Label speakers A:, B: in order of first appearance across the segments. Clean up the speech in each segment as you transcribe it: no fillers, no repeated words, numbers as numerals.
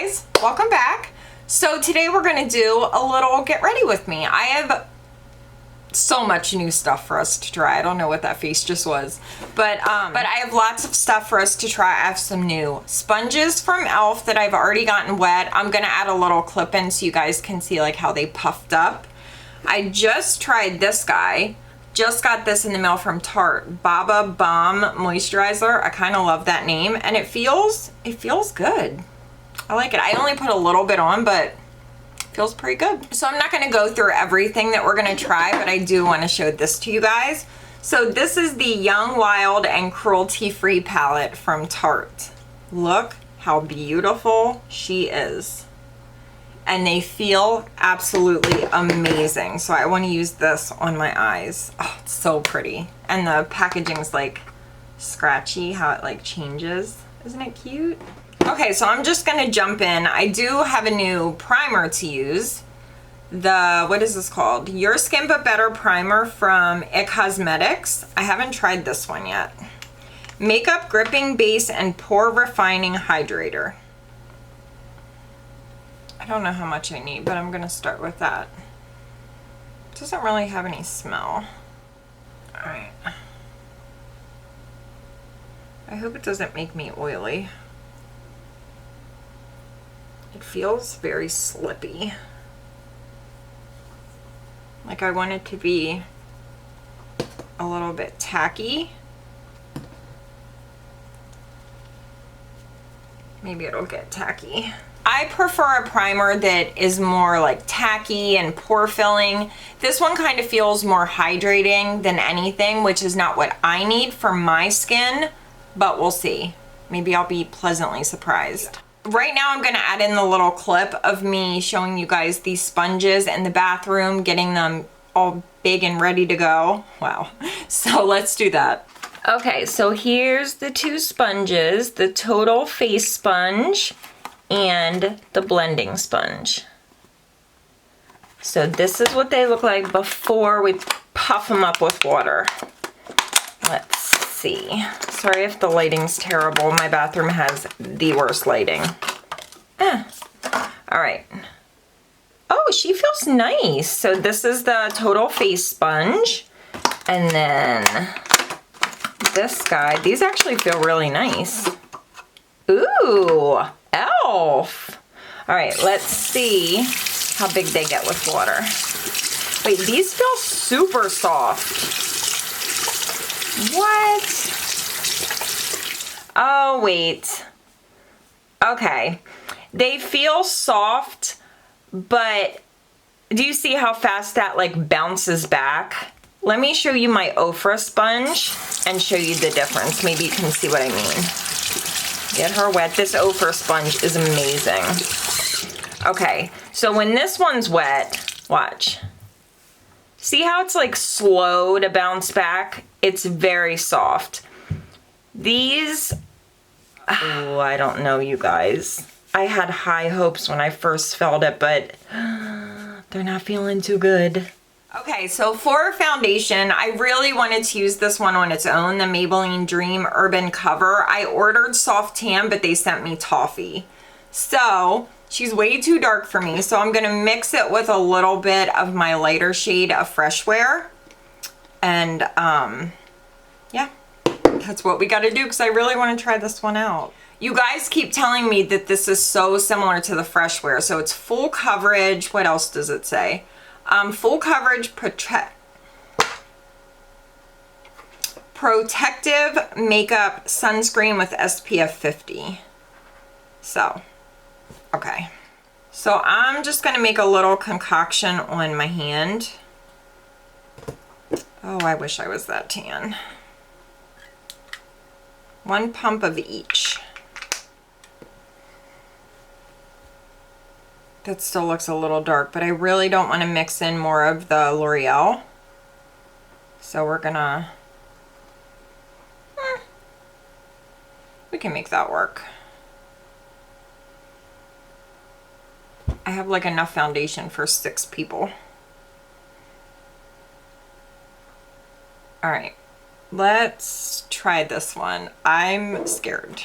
A: guys, welcome back. So today we're gonna do a little get ready with me. I have so much new stuff for us to try. I don't know what that face just was, but I have lots of stuff for us to try. I have some new sponges from e.l.f. that I've already gotten wet. I'm gonna add a little clip in so you guys can see like how they puffed up. I just tried this guy. Just got this in the mail from Tarte, Baume Moisturizer. I kind of love that name, and it feels good. I like it. I only put a little bit on, but it feels pretty good. So I'm not gonna go through everything that we're gonna try, but I do wanna show this to you guys. So this is the Young, Wild, and Cruelty-Free palette from Tarte. Look how beautiful she is. And they feel absolutely amazing. So I wanna use this on my eyes. Oh, it's so pretty. And the packaging's like scratchy, how it like changes. Isn't it cute? Okay, so I'm just gonna jump in. I do have a new primer to use. What is this called? Your Skin But Better primer from IT Cosmetics. I haven't tried this one yet. Makeup Gripping Base and Pore Refining Hydrator. I don't know how much I need, but I'm gonna start with that. It doesn't really have any smell. All right. I hope it doesn't make me oily. It feels very slippy. Like I want it to be a little bit tacky. Maybe it'll get tacky. I prefer a primer that is more like tacky and pore filling. This one kind of feels more hydrating than anything, which is not what I need for my skin, but we'll see. Maybe I'll be pleasantly surprised. Right now I'm gonna add in the little clip of me showing you guys these sponges in the bathroom, getting them all big and ready to go. Wow, so let's do that. Okay, so here's the two sponges, the Total Face Sponge and the blending sponge. So this is what they look like before we puff them up with water. Let's see. Sorry if the lighting's terrible. My bathroom has the worst lighting. All right. Oh, she feels nice. So this is the Total Face Sponge. And then this guy. These actually feel really nice. Ooh, e.l.f. All right, let's see how big they get with water. Wait, these feel super soft. What? Oh, wait. Okay. They feel soft, but do you see how fast that like bounces back? Let me show you my Ofra sponge and show you the difference. Maybe you can see what I mean. Get her wet. This Ofra sponge is amazing. Okay, so when this one's wet, watch. See how it's like slow to bounce back? It's very soft. These, oh, I don't know, you guys. I had high hopes when I first felt it, but they're not feeling too good. Okay, so for foundation, I really wanted to use this one on its own, the Maybelline Dream Urban Cover. I ordered soft tan, but they sent me toffee. So she's way too dark for me, so I'm gonna mix it with a little bit of my lighter shade of Freshwear. And yeah, that's what we gotta do because I really wanna try this one out. You guys keep telling me that this is so similar to the Freshwear. So it's full coverage. What else does it say? Full coverage protective makeup sunscreen with SPF 50. So, okay. So I'm just gonna make a little concoction on my hand. Oh, I wish I was that tan. One pump of each. That still looks a little dark, but I really don't want to mix in more of the L'Oreal. So we're gonna, we can make that work. I have like enough foundation for 6 people. All right, let's try this one. I'm scared.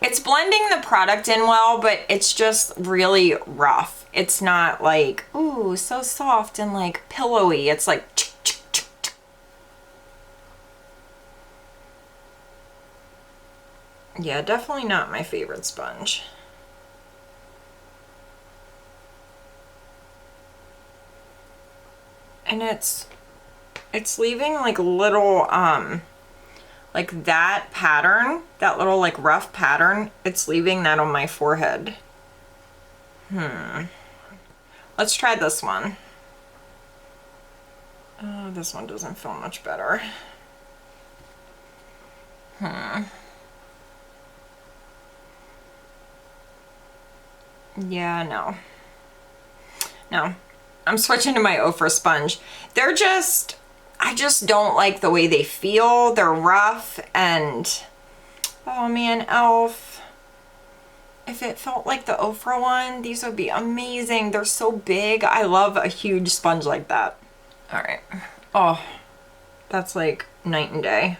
A: It's blending the product in well, but it's just really rough. It's not like, ooh, so soft and like pillowy. It's like, yeah, definitely not my favorite sponge. And it's leaving like little, like that pattern, that little like rough pattern, it's leaving that on my forehead. Let's try this one. Oh, this one doesn't feel much better. Yeah, no. No. I'm switching to my Ofra sponge. They're just, I just don't like the way they feel. They're rough and, oh man, e.l.f. If it felt like the Ofra one, these would be amazing. They're so big. I love a huge sponge like that. All right. Oh, that's like night and day.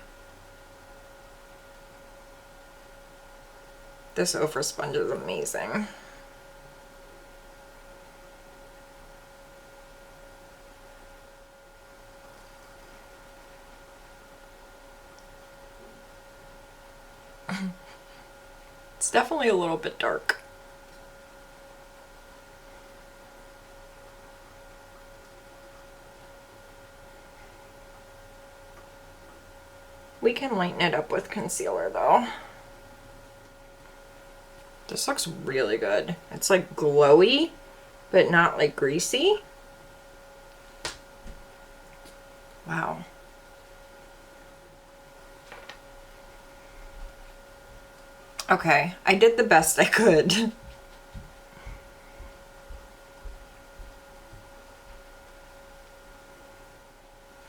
A: This Ofra sponge is amazing. It's definitely a little bit dark. We can lighten it up with concealer though. This looks really good. It's like glowy, but not like greasy. Wow. Okay, I did the best I could.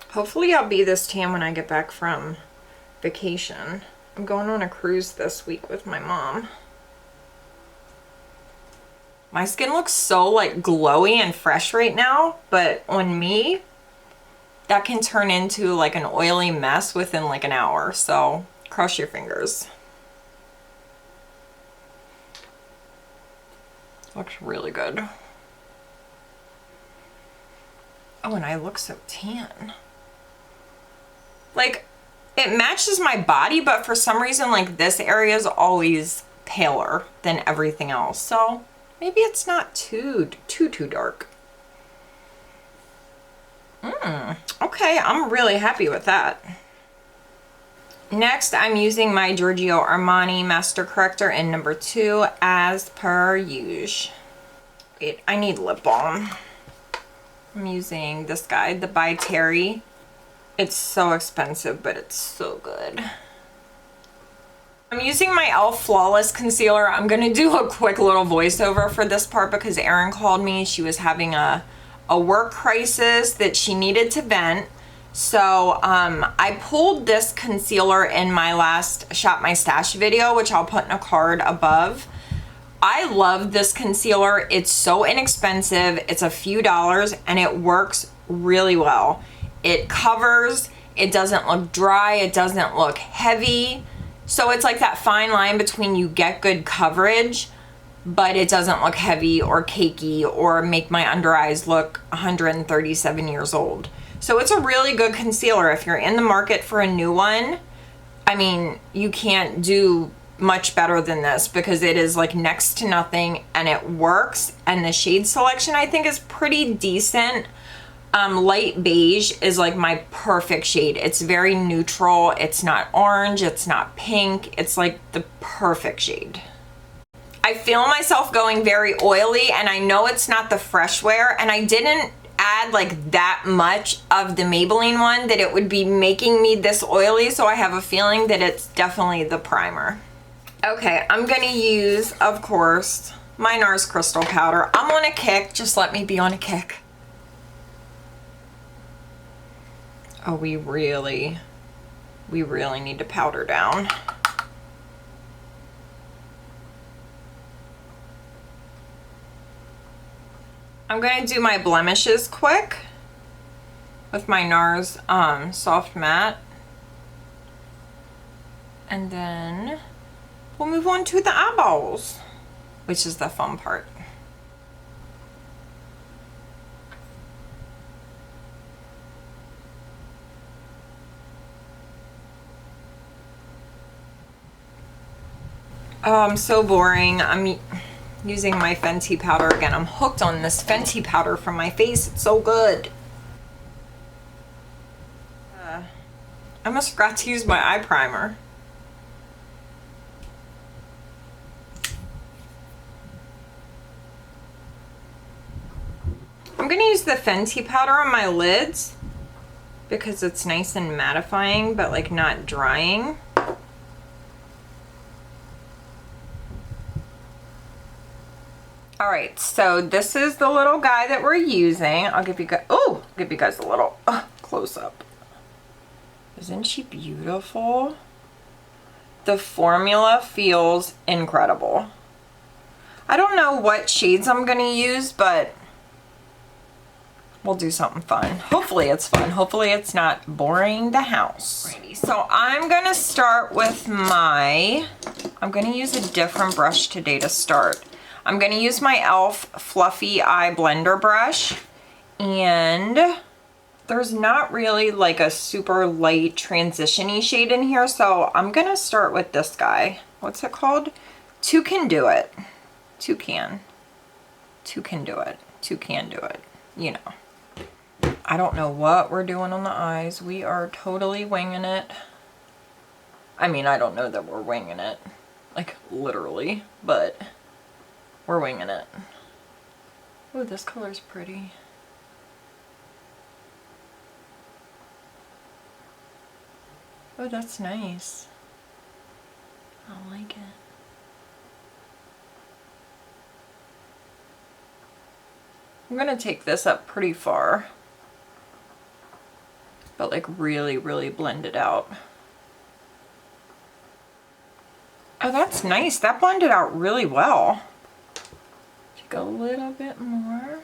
A: Hopefully I'll be this tan when I get back from vacation. I'm going on a cruise this week with my mom. My skin looks so like glowy and fresh right now, but on me, that can turn into like an oily mess within like an hour, so cross your fingers. Looks really good. Oh, and I look so tan. Like, it matches my body, but for some reason, like, this area is always paler than everything else. So, maybe it's not too dark. Okay, I'm really happy with that. Next, I'm using my Giorgio Armani Master Corrector in number 2 as per usual. Wait, I need lip balm. I'm using this guy, the By Terry. It's so expensive, but it's so good. I'm using my e.l.f. Flawless Concealer. I'm gonna do a quick little voiceover for this part because Erin called me. She was having a work crisis that she needed to vent. So I pulled this concealer in my last Shop My Stash video, which I'll put in a card above. I love this concealer. It's so inexpensive. It's a few dollars and it works really well. It covers, it doesn't look dry, it doesn't look heavy. So it's like that fine line between you get good coverage, but it doesn't look heavy or cakey or make my under eyes look 137 years old. So it's a really good concealer. If you're in the market for a new one, I mean, you can't do much better than this because it is like next to nothing and it works. And the shade selection I think is pretty decent. Light beige is like my perfect shade. It's very neutral. It's not orange. It's not pink. It's like the perfect shade. I feel myself going very oily and I know it's not the Freshwear and I didn't add like that much of the Maybelline one that it would be making me this oily, so I have a feeling that it's definitely the primer. Okay, I'm gonna use, of course, my Nars Crystal Powder. I'm on a kick, just let me be on a kick. Oh, we really need to powder down. I'm going to do my blemishes quick with my Nars Soft Matte. And then we'll move on to the eyeballs, which is the fun part. Oh, I'm so boring. I'm using my Fenty powder again. I'm hooked on this Fenty powder from my face. It's so good. I almost forgot to use my eye primer. I'm gonna use the Fenty powder on my lids because it's nice and mattifying, but like not drying. All right, so this is the little guy that we're using. I'll give you guys, give you guys a little close up. Isn't she beautiful? The formula feels incredible. I don't know what shades I'm gonna use, but we'll do something fun. Hopefully it's fun. Hopefully it's not boring the house. Alrighty, so I'm gonna start with I'm gonna use a different brush today to start. I'm gonna use my e.l.f. Fluffy Eye Blender brush, and there's not really like a super light transition-y shade in here, so I'm gonna start with this guy. What's it called? Two Can Do It. Two Can Do It. Two Can Do It. You know. I don't know what we're doing on the eyes. We are totally winging it. I mean, I don't know that we're winging it, like literally, but we're winging it. Oh, this color's pretty. Oh, that's nice. I like it. I'm gonna take this up pretty far, but like really, really blend it out. Oh, that's nice. That blended out really well. Take a little bit more.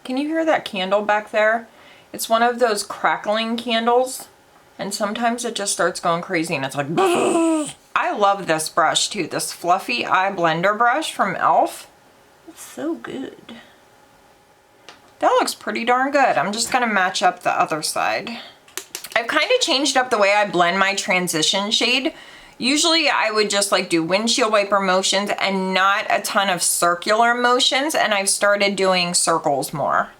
A: Can you hear that candle back there? It's one of those crackling candles, and sometimes it just starts going crazy and it's like I love this brush too, this Fluffy Eye Blender brush from e.l.f. It's so good. That looks pretty darn good. I'm just gonna match up the other side. I've kind of changed up the way I blend my transition shade. Usually I would just like do windshield wiper motions and not a ton of circular motions, and I've started doing circles more.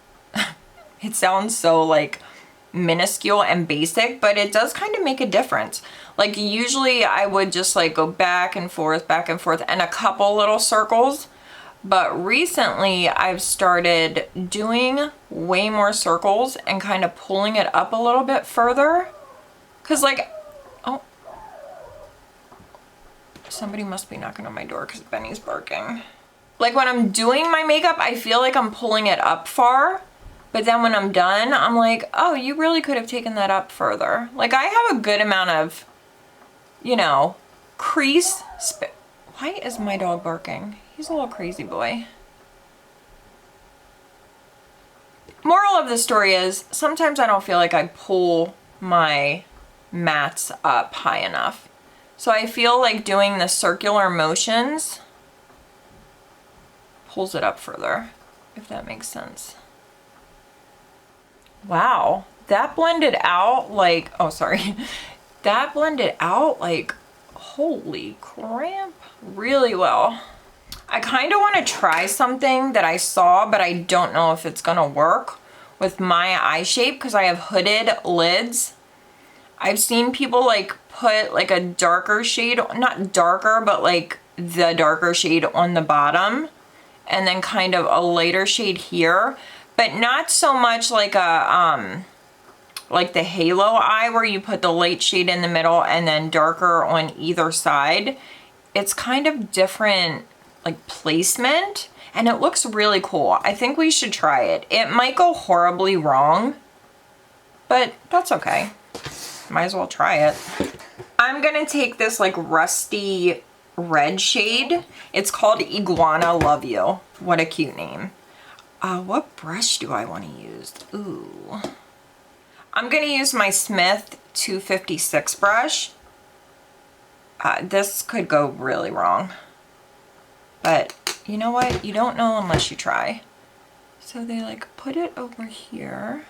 A: It sounds so like minuscule and basic, but it does kind of make a difference. Like usually I would just like go back and forth and a couple little circles, but recently I've started doing way more circles and kind of pulling it up a little bit further. Cause like, oh, somebody must be knocking on my door because Benny's barking. Like when I'm doing my makeup, I feel like I'm pulling it up far, but then when I'm done, I'm like, oh, you really could have taken that up further. Like I have a good amount of, you know, crease. Why is my dog barking? He's a little crazy boy. Moral of the story is sometimes I don't feel like I pull my mattes up high enough. So I feel like doing the circular motions pulls it up further, if that makes sense. Wow, that blended out like, oh sorry, that blended out like, holy crap, really well. I kind of want to try something that I saw, but I don't know if it's gonna work with my eye shape because I have hooded lids. I've seen people like put like a darker shade, not darker, but like the darker shade on the bottom and then kind of a lighter shade here, but not so much like a, like the halo eye where you put the light shade in the middle and then darker on either side. It's kind of different like placement and it looks really cool. I think we should try it. It might go horribly wrong, but that's okay. Might as well try it. I'm gonna take this like rusty red shade. It's called Iguana Love You. What a cute name. What brush do I want to use? Ooh. I'm going to use my Smith 256 brush. This could go really wrong. But you know what? You don't know unless you try. So they like put it over here.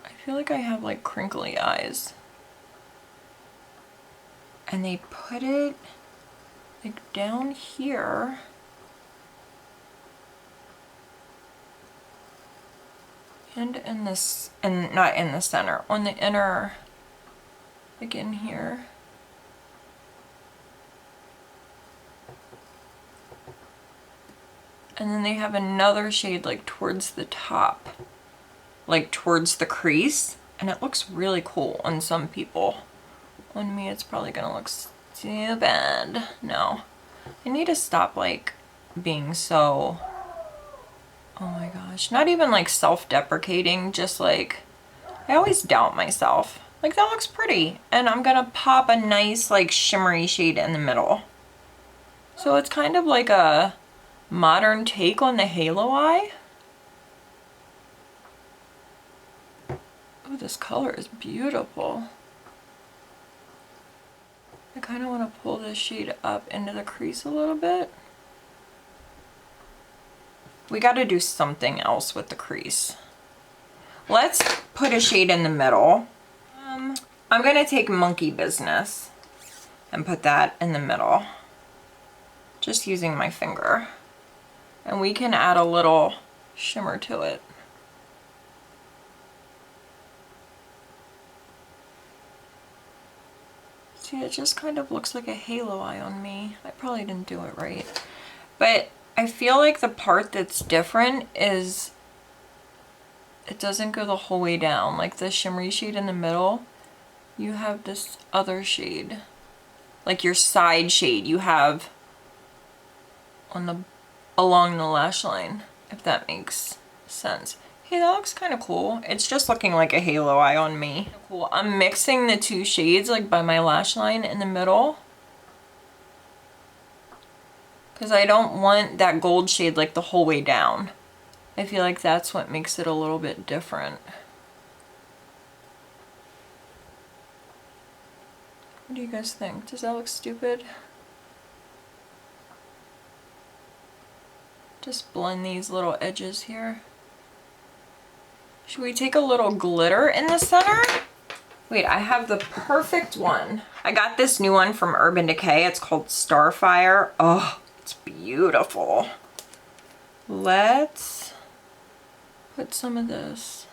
A: I feel like I have like crinkly eyes. And they put it like down here. And in this, and not in the center, on the inner, like in here. And then they have another shade like towards the top, like towards the crease. And it looks really cool on some people. On me, it's probably gonna look too bad. No, I need to stop like being so, oh my gosh, not even like self-deprecating, just like, I always doubt myself. Like that looks pretty. And I'm gonna pop a nice like shimmery shade in the middle. So it's kind of like a modern take on the halo eye. Oh, this color is beautiful. I kind of want to pull this shade up into the crease a little bit. We got to do something else with the crease. Let's put a shade in the middle. I'm going to take Monkey Business and put that in the middle. Just using my finger. And we can add a little shimmer to it. See, it just kind of looks like a halo eye on me. I probably didn't do it right. But I feel like the part that's different is it doesn't go the whole way down. Like the shimmery shade in the middle, you have this other shade. Like your side shade you have on the along the lash line, if that makes sense. Hey, that looks kind of cool. It's just looking like a halo eye on me. Cool. I'm mixing the two shades like by my lash line in the middle. Because I don't want that gold shade like the whole way down. I feel like that's what makes it a little bit different. What do you guys think? Does that look stupid? Just blend these little edges here. Should we take a little glitter in the center? Wait, I have the perfect one. I got this new one from Urban Decay. It's called Starfire. Oh, it's beautiful. Let's put some of this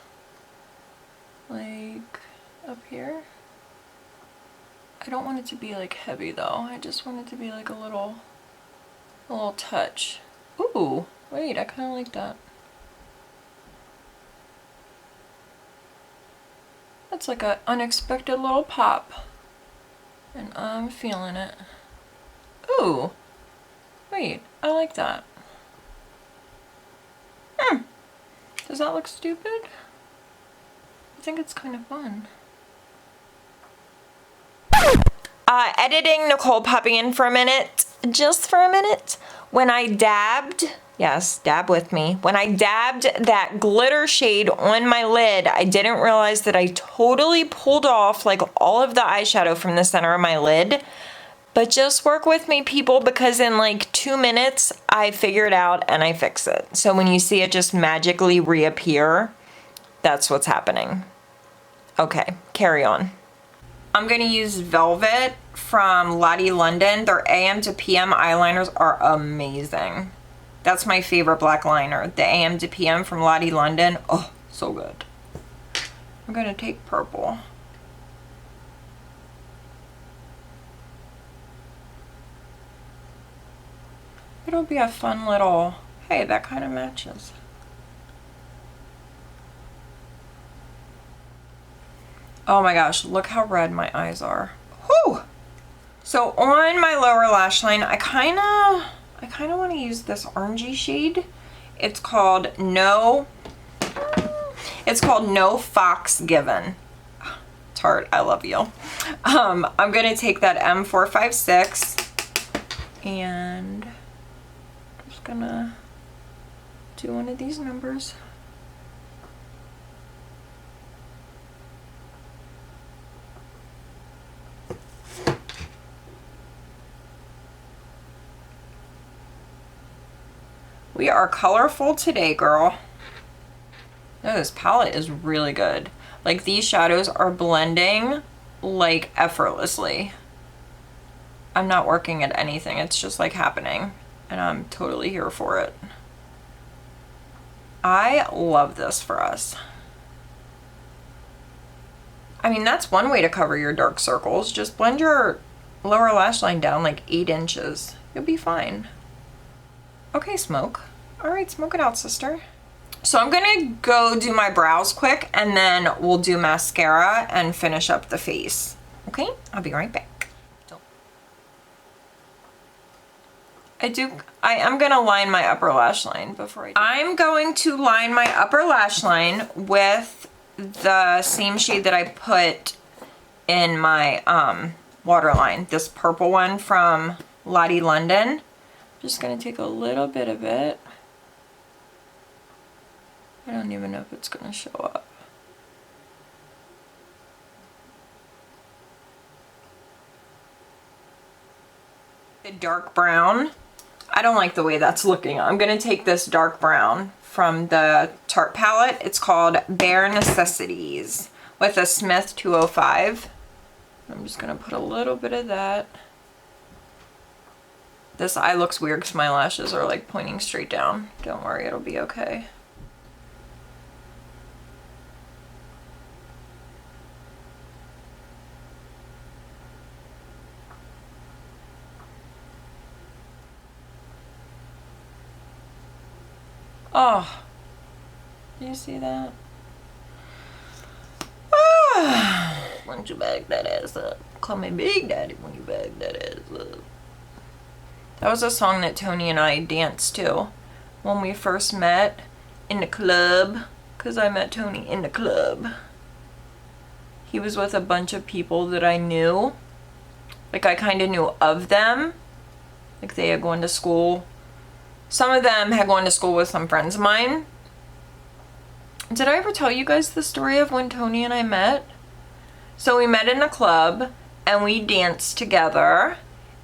A: like up here. I don't want it to be like heavy though. I just want it to be like a little touch. Ooh, wait, I kind of like that. That's like an unexpected little pop. And I'm feeling it. Ooh, wait, I like that. Does that look stupid? I think it's kind of fun. Editing Nicole popping in for a minute, just for a minute. When I dabbed, yes, dab with me. When I dabbed that glitter shade on my lid, I didn't realize that I totally pulled off like all of the eyeshadow from the center of my lid. But just work with me, people, because in like 2 minutes, I figure it out and I fix it. So when you see it just magically reappear, that's what's happening. Okay, carry on. I'm going to use Velvet from Lottie London. Their AM to PM eyeliners are amazing. That's my favorite black liner. The AM to PM from Lottie London. Oh, so good. I'm going to take purple. It'll be a fun little, hey, that kind of matches. Oh my gosh, look how red my eyes are. Whew! So on my lower lash line, I kind of want to use this orangey shade. It's called No Fox Given. Tarte, I love you. I'm gonna take that M456 and just gonna do one of these numbers. We are colorful today, girl. Oh, this palette is really good. Like, these shadows are blending like effortlessly. I'm not working at anything. It's just like happening, and I'm totally here for it. I love this for us. I mean, that's one way to cover your dark circles. Just blend your lower lash line down like 8 inches. You'll be fine. Okay, smoke. All right, smoke it out, sister. So I'm gonna go do my brows quick, and then we'll do mascara and finish up the face. Okay, I'll be right back. I am gonna line my upper lash line before I do. I'm going to line my upper lash line with the same shade that I put in my waterline, this purple one from Lottie London. I'm just gonna take a little bit of it. I don't even know if it's gonna show up. The dark brown. I don't like the way that's looking. I'm gonna take this dark brown from the Tarte palette. It's called Bare Necessities with a Smith 205. I'm just gonna put a little bit of that. This eye looks weird because my lashes are like pointing straight down. Don't worry, it'll be okay. Oh, do you see that? Ah. Once you bag that ass up. Call me Big Daddy when you bag that ass up. That was a song that Tony and I danced to when we first met in the club, because I met Tony in the club. He was with a bunch of people that I knew. Like, I kind of knew of them. Like, they had gone to school. Some of them had gone to school with some friends of mine. Did I ever tell you guys the story of when Tony and I met? So we met in a club and we danced together.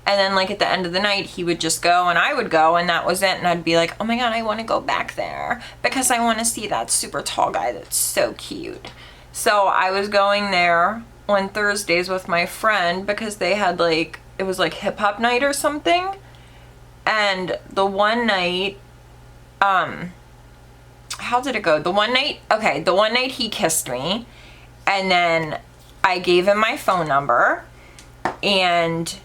A: And then like at the end of the night, he would just go and I would go, and that was it. And I'd be like, oh my God, I want to go back there because I want to see that super tall guy that's so cute. So I was going there on Thursdays with my friend because they had like, it was like hip hop night or something. And the one night, how did it go? The one night he kissed me, and then I gave him my phone number, and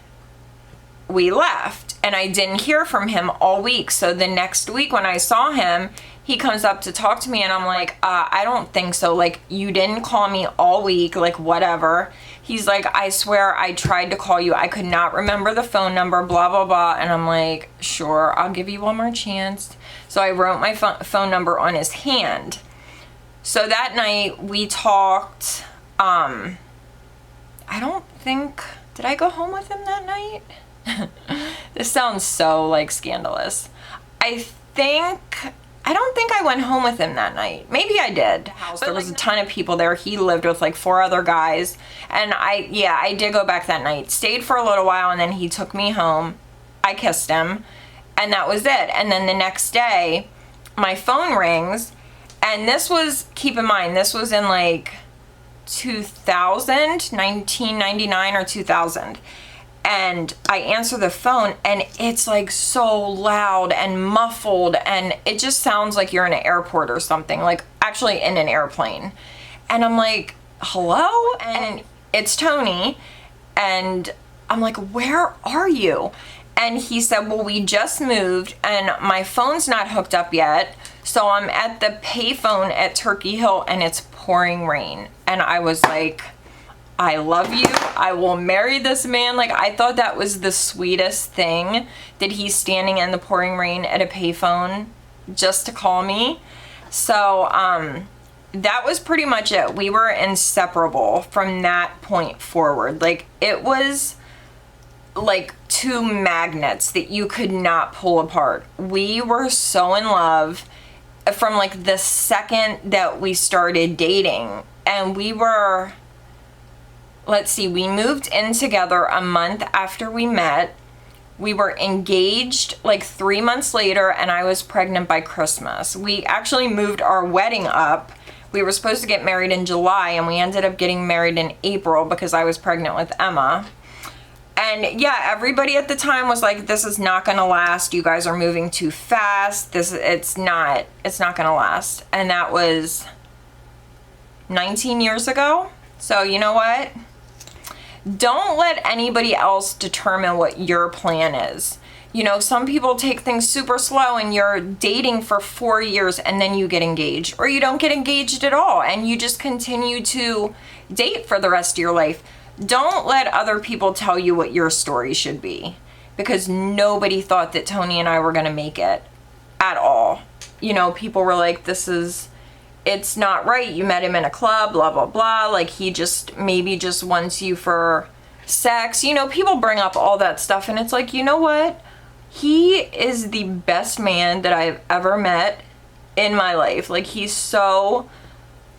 A: we left, and I didn't hear from him all week. So the next week when I saw him, he comes up to talk to me, and I'm like, I don't think so. Like, you didn't call me all week, like, whatever. He's like, I swear I tried to call you. I could not remember the phone number, blah, blah, blah. And I'm like, sure, I'll give you one more chance. So I wrote my phone number on his hand. So that night we talked. I don't think, did I go home with him that night? This sounds so like scandalous. I don't think I went home with him that night. Maybe I did. There was a ton of people there. He lived with like 4 other guys. And I did go back that night. Stayed for a little while, and then he took me home. I kissed him, and that was it. And then the next day, my phone rings, and this was, keep in mind, this was in like 1999 or 2000. And I answer the phone, and it's like so loud and muffled, and it just sounds like you're in an airport or something, like actually in an airplane. And I'm like, hello? And it's Tony. And I'm like, where are you? And he said, well, we just moved and my phone's not hooked up yet. So I'm at the payphone at Turkey Hill and it's pouring rain. And I was like, I love you. I will marry this man. Like, I thought that was the sweetest thing, that he's standing in the pouring rain at a payphone just to call me. So, that was pretty much it. We were inseparable from that point forward. Like, it was like two magnets that you could not pull apart. We were so in love from like the second that we started dating. And we were, let's see, we moved in together a month after we met. We were engaged like 3 months later, and I was pregnant by Christmas. We actually moved our wedding up. We were supposed to get married in July, and we ended up getting married in April because I was pregnant with Emma. And yeah, everybody at the time was like, this is not gonna last. You guys are moving too fast. It's not gonna last. And that was 19 years ago. So you know what? Don't let anybody else determine what your plan is. You know, some people take things super slow and you're dating for 4 years and then you get engaged, or you don't get engaged at all and you just continue to date for the rest of your life. Don't let other people tell you what your story should be, because nobody thought that Tony and I were going to make it at all. You know, people were like, it's not right. You met him in a club, blah, blah, blah. Like, he just maybe just wants you for sex. You know, people bring up all that stuff, and it's like, you know what? He is the best man that I've ever met in my life. Like, he's so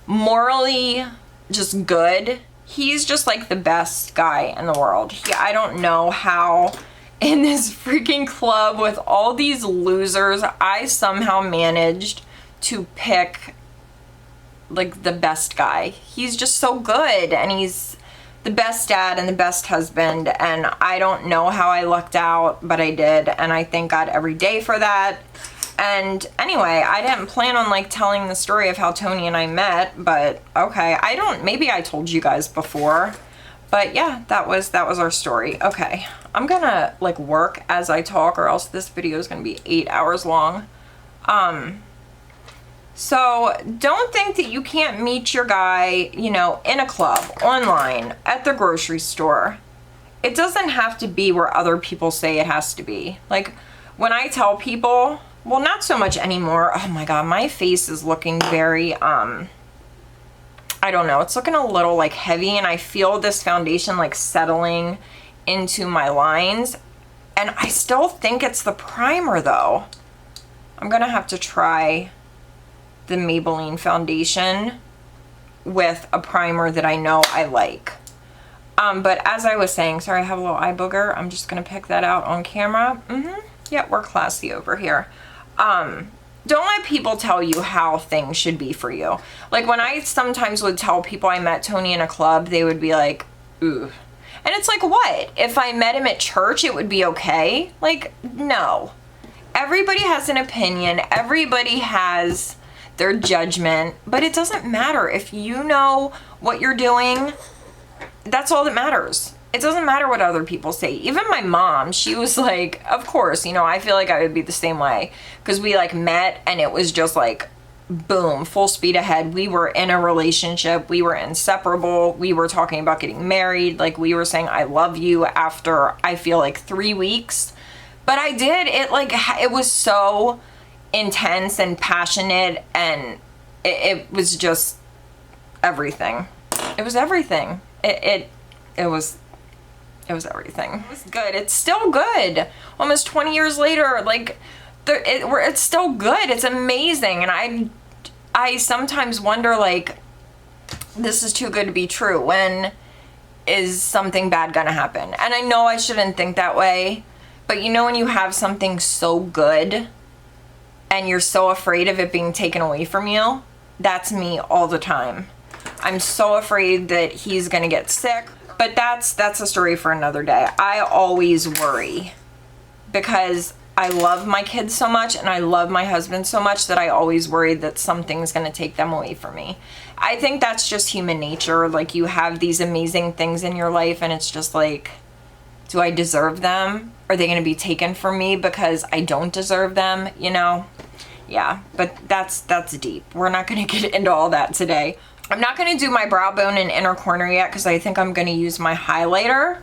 A: morally just good. He's just like the best guy in the world. I don't know how in this freaking club with all these losers, I somehow managed to pick like the best guy. He's just so good, and he's the best dad and the best husband, and I don't know how I lucked out, but I did, and I thank God every day for that. And anyway, I didn't plan on like telling the story of how Tony and I met, but okay, maybe I told you guys before, but yeah, that was our story. Okay, I'm gonna like work as I talk, or else this video is gonna be 8 hours long. So don't think that you can't meet your guy, you know, in a club, online, at the grocery store. It doesn't have to be where other people say it has to be. Like, when I tell people, well, not so much anymore. Oh my God, my face is looking very, I don't know. It's looking a little like heavy, and I feel this foundation like settling into my lines. And I still think it's the primer though. I'm gonna have to try the Maybelline Foundation with a primer that I know I like. But as I was saying, sorry, I have a little eye booger. I'm just gonna pick that out on camera. Yeah, we're classy over here. Don't let people tell you how things should be for you. Like, when I sometimes would tell people I met Tony in a club, they would be like, ooh. And it's like, what? If I met him at church, it would be okay? Like, no. Everybody has an opinion. Everybody has their judgment, but it doesn't matter. If you know what you're doing, that's all that matters. It doesn't matter what other people say. Even my mom, she was like, of course, you know, I feel like I would be the same way, because we like met and it was just like, boom, full speed ahead. We were in a relationship. We were inseparable. We were talking about getting married. Like, we were saying, I love you after, I feel like 3 weeks. But I did, it was so intense and passionate, and it was just everything. It was everything. It was everything. It was good. It's still good. Almost 20 years later, like, it's still good. It's amazing. And I sometimes wonder, like, this is too good to be true. When is something bad gonna happen? And I know I shouldn't think that way, but you know, when you have something so good and you're so afraid of it being taken away from you, that's me all the time. I'm so afraid that he's gonna get sick, but that's a story for another day. I always worry because I love my kids so much and I love my husband so much that I always worry that something's gonna take them away from me. I think that's just human nature. Like, you have these amazing things in your life and it's just like, do I deserve them? Are they gonna be taken from me because I don't deserve them, you know? Yeah, but that's deep. We're not gonna get into all that today. I'm not gonna do my brow bone and inner corner yet because I think I'm gonna use my highlighter.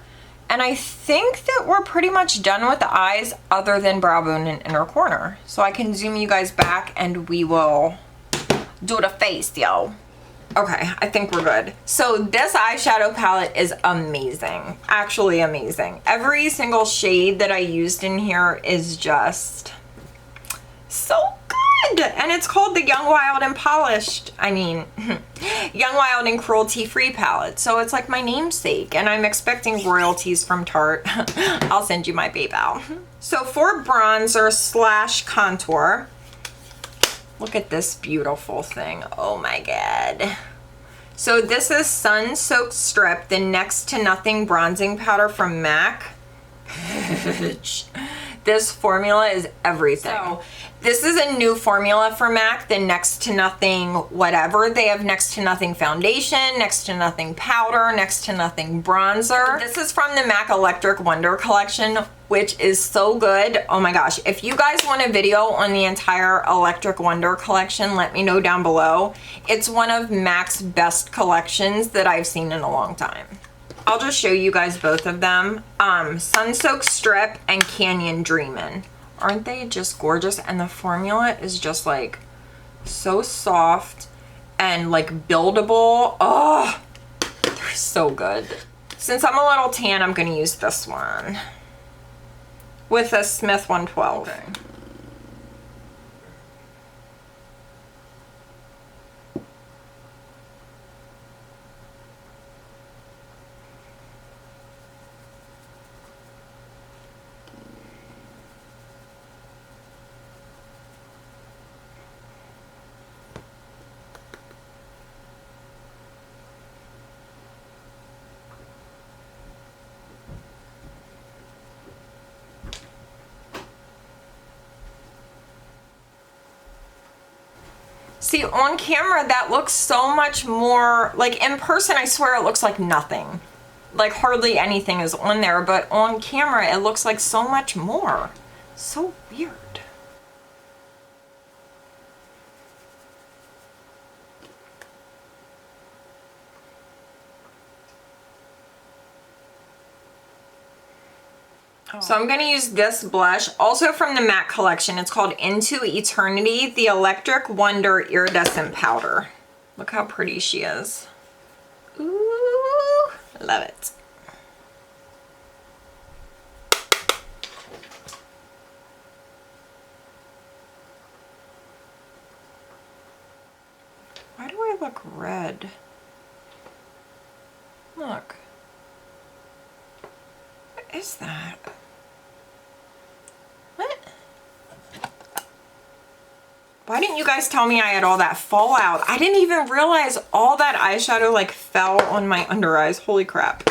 A: And I think that we're pretty much done with the eyes other than brow bone and inner corner. So I can zoom you guys back and we will do the face, yo. Okay, I think we're good. So this eyeshadow palette is amazing. Actually amazing. Every single shade that I used in here is just so good. And it's called the Young, Wild, and Polished. I mean, Young, Wild, and Cruelty-Free palette. So it's like my namesake. And I'm expecting royalties from Tarte. I'll send you my PayPal. So for bronzer slash contour, look at this beautiful thing. Oh my God. So this is Sun Soaked Strip, the Next to Nothing bronzing powder from MAC. This formula is everything. So this is a new formula for MAC, the Next to Nothing whatever. They have Next to Nothing foundation, Next to Nothing powder, Next to Nothing bronzer. This is from the MAC Electric Wonder collection, which is so good. Oh my gosh. If you guys want a video on the entire Electric Wonder collection, let me know down below. It's one of MAC's best collections that I've seen in a long time. I'll just show you guys both of them. Sun Soaked Strip and Canyon Dreamin'. Aren't they just gorgeous? And the formula is just like so soft and like buildable. Oh, they're so good. Since I'm a little tan, I'm gonna use this one with a Smith 112. Okay. See, on camera, that looks so much more, like in person, I swear it looks like nothing. Like hardly anything is on there, but on camera, it looks like so much more. So weird. So I'm going to use this blush, also from the MAC collection. It's called Into Eternity, the Electric Wonder Iridescent Powder. Look how pretty she is. Ooh, love it. Why do I look red? Look. What is that? What? Why didn't you guys tell me I had all that fallout? I didn't even realize all that eyeshadow like fell on my under eyes. Holy crap.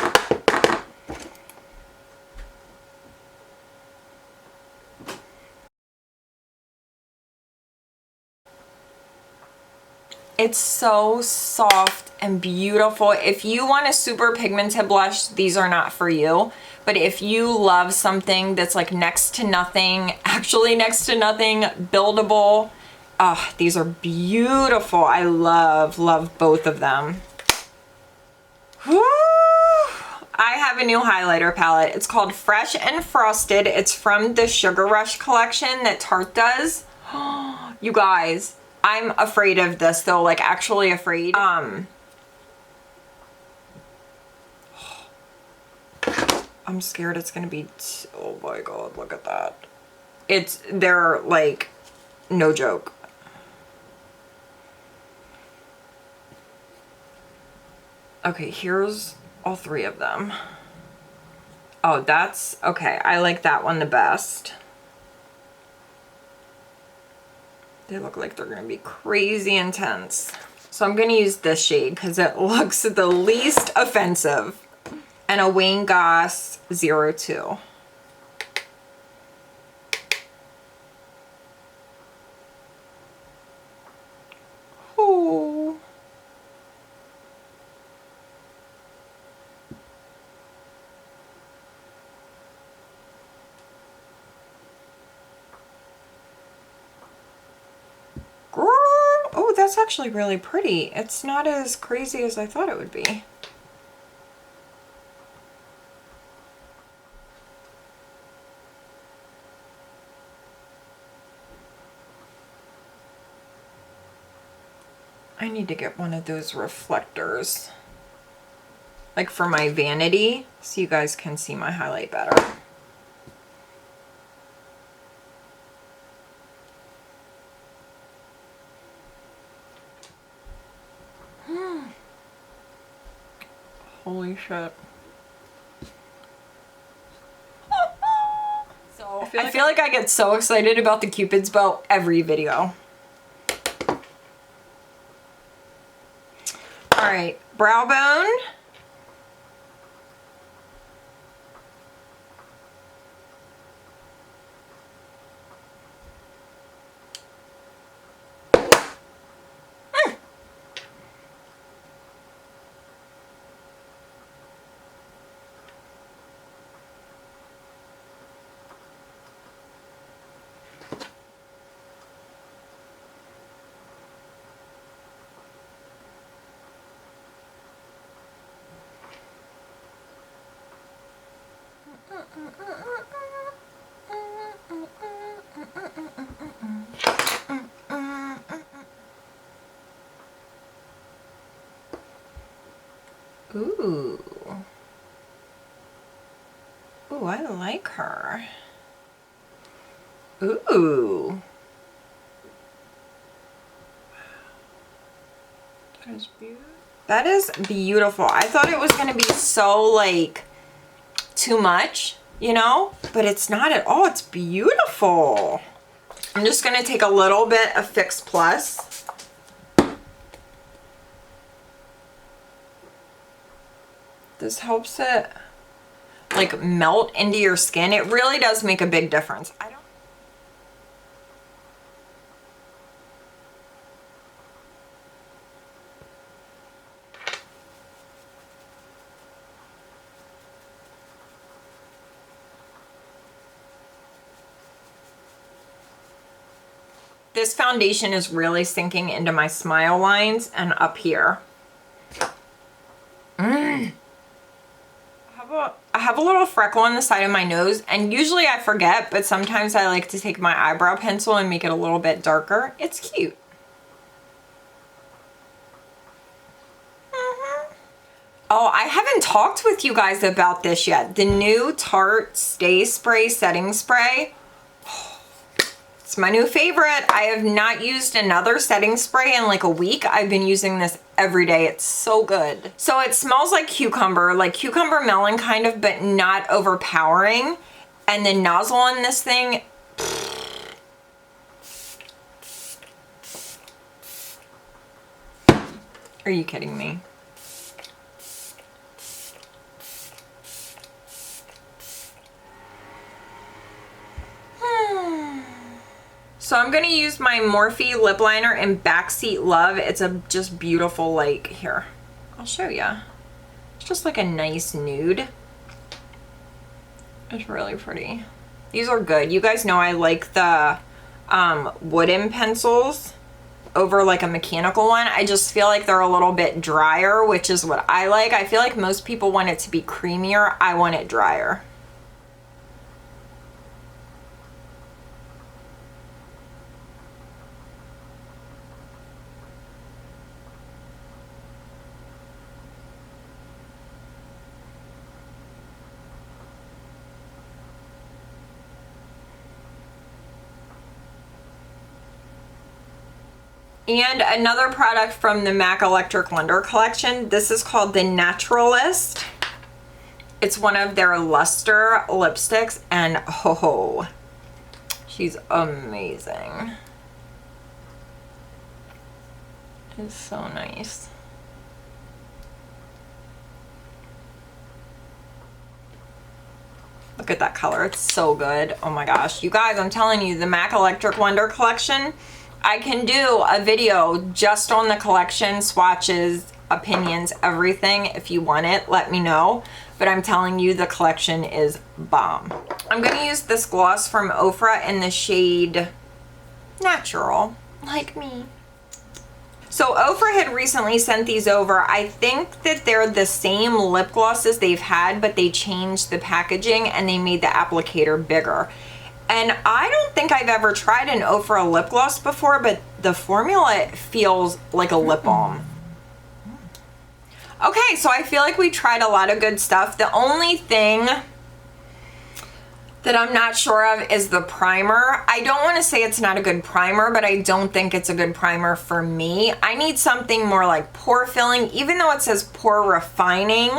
A: It's so soft and beautiful. If you want a super pigmented blush, these are not for you. But if you love something that's like next to nothing, actually next to nothing, buildable, these are beautiful. I love both of them. Woo! I have a new highlighter palette. It's called Fresh and Frosted. It's from the Sugar Rush collection that Tarte does. You guys, I'm afraid of this though, like actually afraid. I'm scared it's gonna be, oh my God, look at that. They're like, no joke. Okay, here's all three of them. Oh, that's, okay, I like that one the best. They look like they're gonna be crazy intense. So I'm gonna use this shade because it looks the least offensive. And a Wayne Goss 02. Oh. Girl. Oh, that's actually really pretty. It's not as crazy as I thought it would be. I need to get one of those reflectors, like for my vanity, so you guys can see my highlight better. Holy shit. So I feel like I get so excited about the Cupid's bow every video. All right, brow bone. Ooh. Ooh, I like her. Ooh. That is beautiful. That is beautiful. I thought it was gonna be so like too much, you know, but it's not at all. It's beautiful. I'm just gonna take a little bit of Fix Plus. This helps it like melt into your skin. It really does make a big difference. This foundation is really sinking into my smile lines and up here. I have a little freckle on the side of my nose, and usually I forget, but sometimes I like to take my eyebrow pencil and make it a little bit darker. It's cute. Oh, I haven't talked with you guys about this yet. The new Tarte Stay Spray Setting Spray. It's my new favorite. I have not used another setting spray in like a week. I've been using this every day. It's so good. So it smells like cucumber melon kind of, but not overpowering. And the nozzle on this thing, are you kidding me? So I'm going to use my Morphe lip liner in Backseat Love. It's a just beautiful, like, here, I'll show you. It's just like a nice nude. It's really pretty. These are good. You guys know I like the wooden pencils over like a mechanical one. I just feel like they're a little bit drier, which is what I like. I feel like most people want it to be creamier. I want it drier. And another product from the MAC Electric Wonder collection. This is called the Naturalist. It's one of their luster lipsticks, and oh, she's amazing. It's so nice. Look at that color. It's so good. Oh my gosh. You guys, I'm telling you, the MAC Electric Wonder collection, I can do a video just on the collection, swatches, opinions, everything. If you want it, let me know. But I'm telling you, the collection is bomb. I'm going to use this gloss from Ofra in the shade Natural, like me. So Ofra had recently sent these over. I think that they're the same lip glosses they've had, but they changed the packaging and they made the applicator bigger. And I don't think I've ever tried an Ofra lip gloss before, but the formula feels like a lip balm. Okay, so I feel like we tried a lot of good stuff. The only thing that I'm not sure of is the primer. I don't want to say it's not a good primer, but I don't think it's a good primer for me. I need something more like pore filling, even though it says pore refining.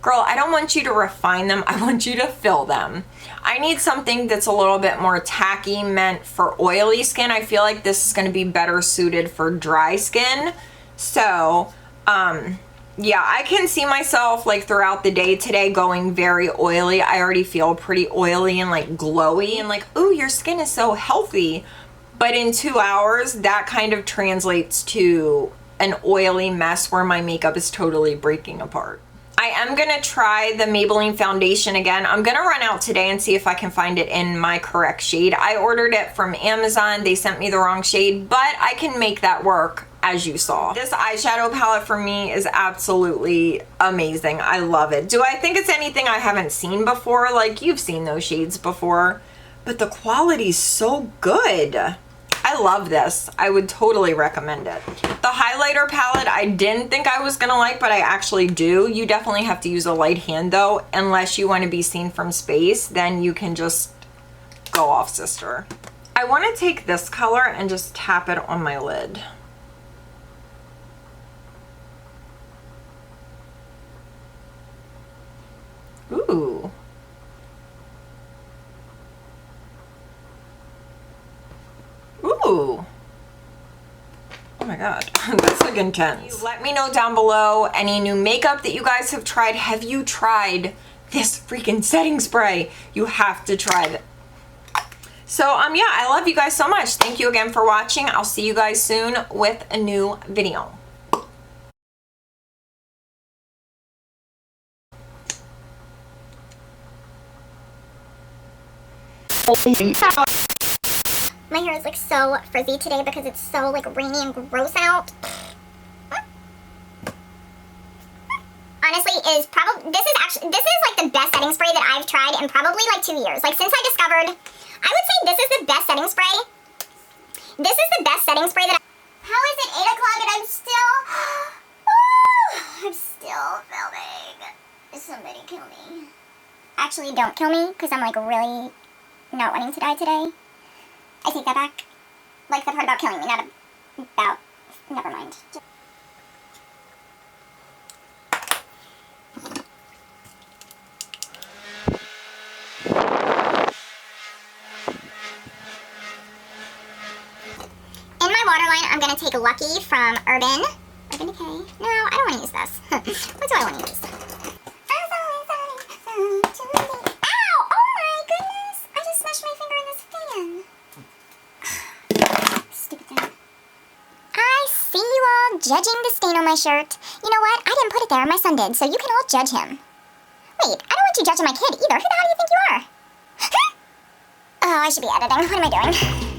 A: Girl, I don't want you to refine them. I want you to fill them. I need something that's a little bit more tacky, meant for oily skin. I feel like this is going to be better suited for dry skin. So, yeah, I can see myself like throughout the day today going very oily. I already feel pretty oily and like glowy and like, ooh, your skin is so healthy. But in 2 hours, that kind of translates to an oily mess where my makeup is totally breaking apart. I am going to try the Maybelline Foundation again. I'm going to run out today and see if I can find it in my correct shade. I ordered it from Amazon. They sent me the wrong shade, but I can make that work, as you saw. This eyeshadow palette for me is absolutely amazing. I love it. Do I think it's anything I haven't seen before? Like, you've seen those shades before, but the quality's so good. I love this. I would totally recommend it. The highlighter palette I didn't think I was gonna like, but I actually do. You definitely have to use a light hand though, unless you want to be seen from space. Then you can just go off, sister. I want to take this color and just tap it on my lid. Ooh. Ooh. Oh my god, that's like intense. Let me know down below any new makeup that you guys have tried. Have you tried this freaking setting spray? You have to try it. So yeah, I love you guys so much. Thank you again for watching. I'll see you guys soon with a new video.
B: My hair is like so frizzy today because it's so like rainy and gross out. Honestly, this is like the best setting spray that I've tried in probably like 2 years. Like since I discovered, I would say this is the best setting spray. This is the best setting spray that How is it 8 o'clock and I'm still filming? Somebody kill me. Actually, don't kill me because I'm like really not wanting to die today. I take that back. Like the part about killing me, not about... Never mind. In my waterline, I'm going to take Lucky from Urban Decay. No, I don't want to use this. What do I want to use? Ow! Oh my goodness! I just smashed my finger in this fan. Stupid thing. I see you all judging the stain on my shirt. You know what? I didn't put it there. My son did, so you can all judge him. Wait, I don't want you judging my kid either. Who the hell do you think you are? Oh, I should be editing. What am I doing?